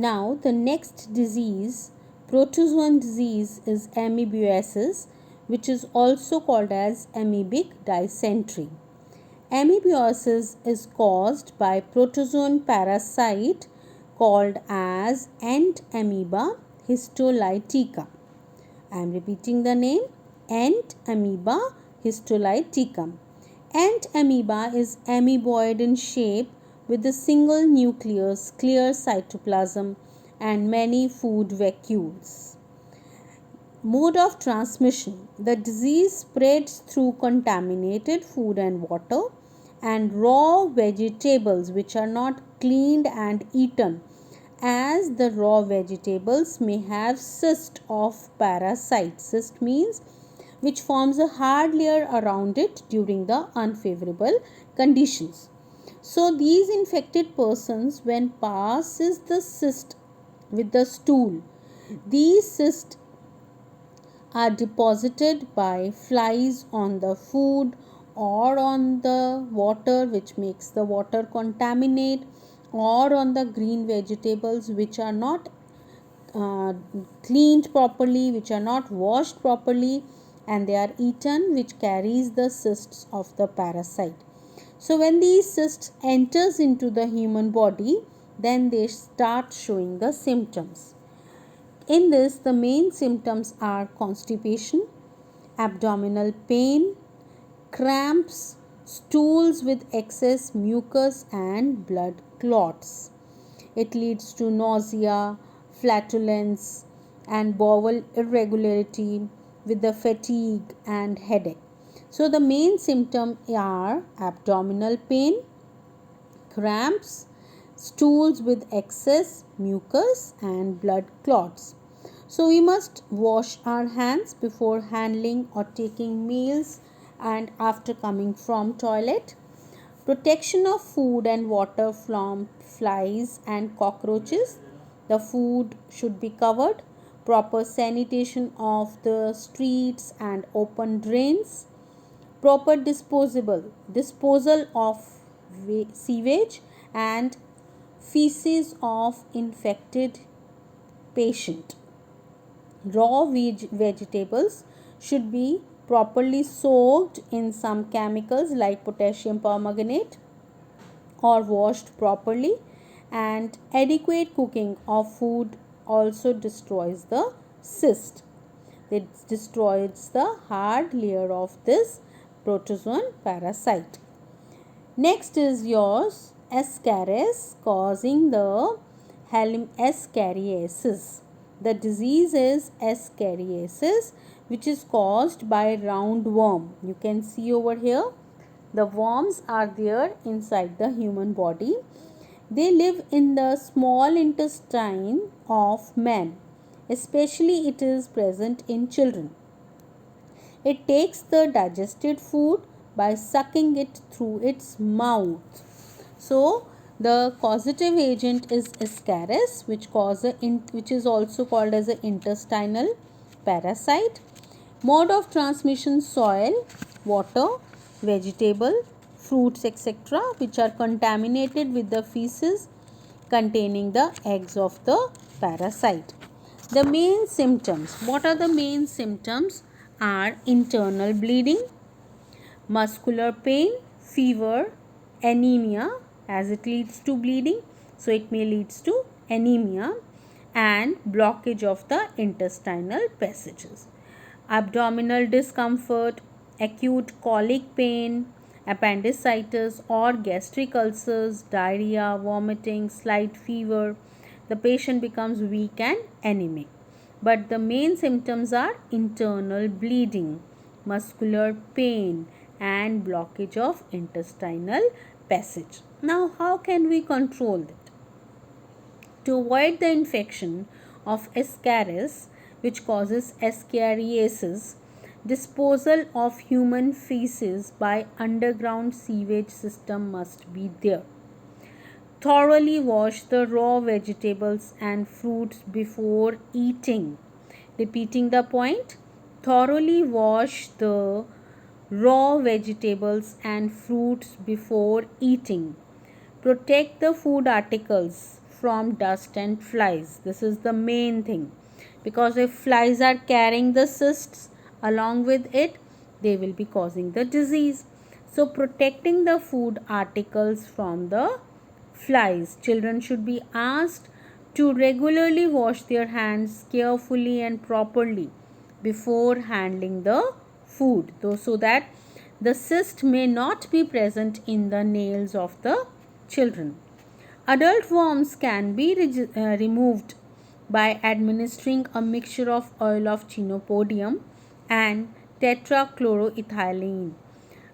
Now, the next disease, protozoan disease, is amoebiasis, which is also called as amoebic dysentery. Amoebiasis is caused by protozoan parasite called as ant amoeba histolytica. I am repeating the name, ant amoeba histolytica. Ant amoeba is amoeboid in shape with a single nucleus, clear cytoplasm, and many food vacuoles. Mode of transmission. The disease spreads through contaminated food and water and raw vegetables which are not cleaned and eaten, as the raw vegetables may have cyst of parasite. Cyst means which forms a hard layer around it during the unfavorable conditions. So these infected persons, when passes the cyst with the stool, these cysts are deposited by flies on the food or on the water, which makes the water contaminate, or on the green vegetables which are not uh, cleaned properly, which are not washed properly, and they are eaten, which carries the cysts of the parasite. So when these cysts enters into the human body, then they start showing the symptoms. In this, the main symptoms are constipation, abdominal pain, cramps, stools with excess mucus, and blood clots. It leads to nausea, flatulence, and bowel irregularity with the fatigue and headache. So the main symptoms are abdominal pain, cramps, stools with excess mucus, and blood clots. So we must wash our hands before handling or taking meals and after coming from toilet. Protection of food and water from flies and cockroaches. The food should be covered. Proper sanitation of the streets and open drains. Proper disposal of sewage and feces of infected patient. Raw vegetables should be properly soaked in some chemicals like potassium permanganate or washed properly, and adequate cooking of food also destroys the cyst. It destroys the hard layer of this protozoan parasite. Next is yours ascaris, causing the ascariasis. The disease is ascariasis, which is caused by roundworm. You can see over here the worms are there inside the human body. They live in the small intestine of man. Especially it is present in children. It takes the digested food by sucking it through its mouth. So the causative agent is ascaris, which is also called as an intestinal parasite. Mode of transmission: soil, water, vegetable, fruits, etc., which are contaminated with the feces containing the eggs of the parasite. The main symptoms. What are the main symptoms? Are internal bleeding, muscular pain, fever, anemia, as it leads to bleeding, so it may leads to anemia, and blockage of the intestinal passages. Abdominal discomfort, acute colic pain, appendicitis or gastric ulcers, diarrhea, vomiting, slight fever. The patient becomes weak and anemic. But the main symptoms are internal bleeding, muscular pain, and blockage of intestinal passage. Now, how can we control it? To avoid the infection of ascaris, which causes ascariasis, disposal of human feces by underground sewage system must be there. Thoroughly wash the raw vegetables and fruits before eating. Repeating the point, thoroughly wash the raw vegetables and fruits before eating. Protect the food articles from dust and flies. This is the main thing, because if flies are carrying the cysts along with it, they will be causing the disease. So protecting the food articles from the flies, children should be asked to regularly wash their hands carefully and properly before handling the food, though, so that the cyst may not be present in the nails of the children. Adult worms can be removed by administering a mixture of oil of chenopodium and tetrachloroethylene,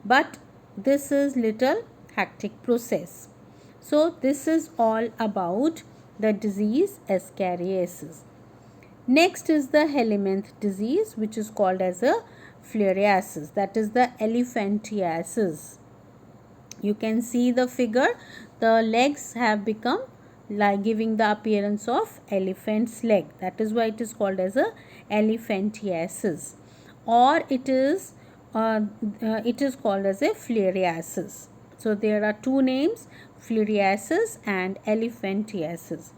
but this is little hectic process. So this is all about the disease Ascariasis. Next is the Helminth disease, which is called as a filariasis, that is the elephantiasis. You can see the figure, the legs have become like giving the appearance of elephant's leg. That is why it is called as a elephantiasis, or it is called as a filariasis. So there are two names, filariasis and elephantiasis.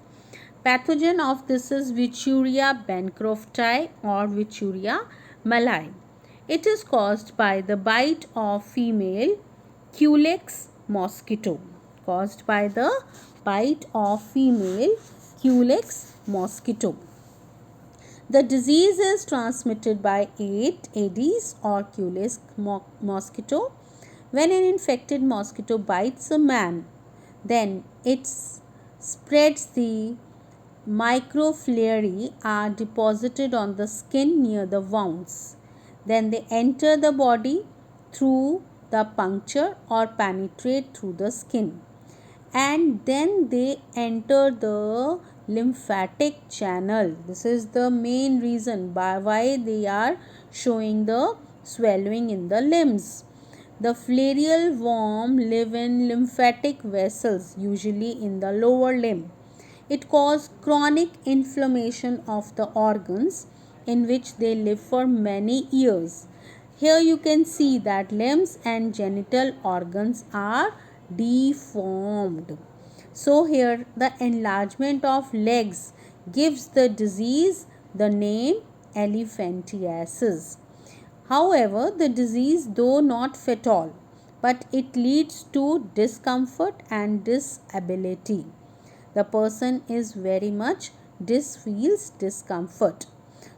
Pathogen of this is Wucheria bancrofti or Wucheria malai. It is caused by the bite of female Culex mosquito. Caused by the bite of female Culex mosquito. The disease is transmitted by Aedes or Culex mosquito. When an infected mosquito bites a man, then it spreads. The microfilariae are deposited on the skin near the wounds. Then they enter the body through the puncture or penetrate through the skin, and then they enter the lymphatic channel. This is the main reason why they are showing the swelling in the limbs. The filarial worm live in lymphatic vessels, usually in the lower limb. It causes chronic inflammation of the organs in which they live for many years. Here you can see that limbs and genital organs are deformed. So here the enlargement of legs gives the disease the name elephantiasis. However, the disease, though not fatal, but it leads to discomfort and disability. The person is very much feels discomfort.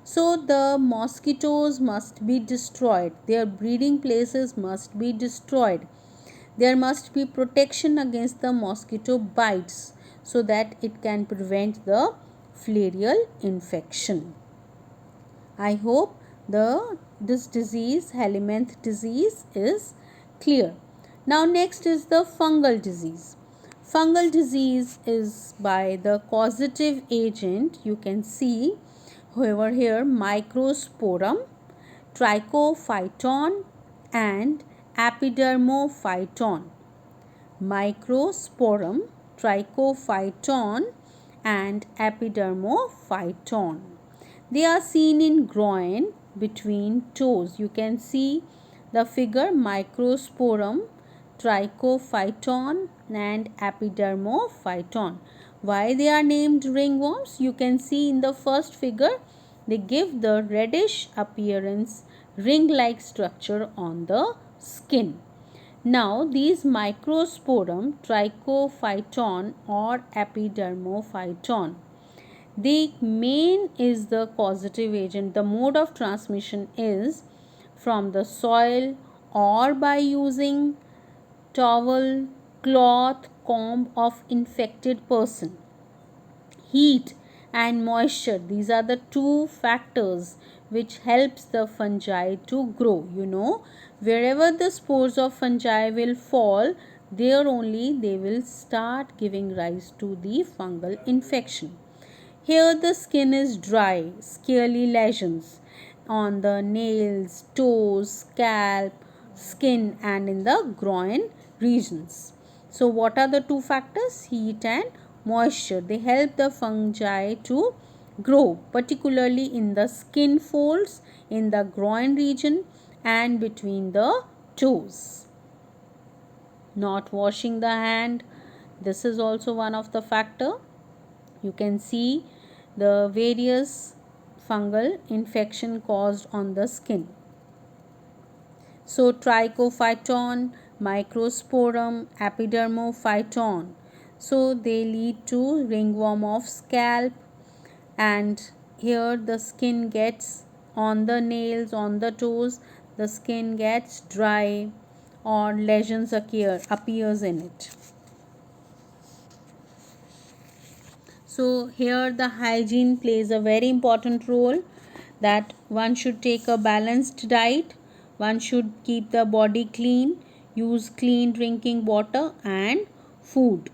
So the mosquitoes must be destroyed. Their breeding places must be destroyed. There must be protection against the mosquito bites so that it can prevent the filarial infection. I hope this disease, Helminth disease, is clear. Now next is the fungal disease. Fungal disease is by the causative agent. You can see over here Microsporum, Trichophyton and Epidermophyton. Microsporum, Trichophyton and Epidermophyton. They are seen in groin between toes. You can see the figure Microsporum, Trichophyton and Epidermophyton. Why they are named ringworms? You can see in the first figure, they give the reddish appearance, ring-like structure on the skin. Now these Microsporum, Trichophyton or Epidermophyton, the main is the causative agent. The mode of transmission is from the soil or by using towel, cloth, comb of infected person. Heat and moisture, these are the two factors which helps the fungi to grow. Wherever the spores of fungi will fall, there only they will start giving rise to the fungal infection. Here the skin is dry, scaly lesions on the nails, toes, scalp, skin and in the groin regions. So what are the two factors? Heat and moisture. They help the fungi to grow, particularly in the skin folds, in the groin region and between the toes. Not washing the hand, this is also one of the factor. You can see the various fungal infection caused on the skin. So trichophyton, microsporum, epidermophyton. So they lead to ringworm of scalp, and here the skin gets on the nails, on the toes, the skin gets dry or lesions appears in it. So here the hygiene plays a very important role, that one should take a balanced diet, one should keep the body clean, use clean drinking water and food.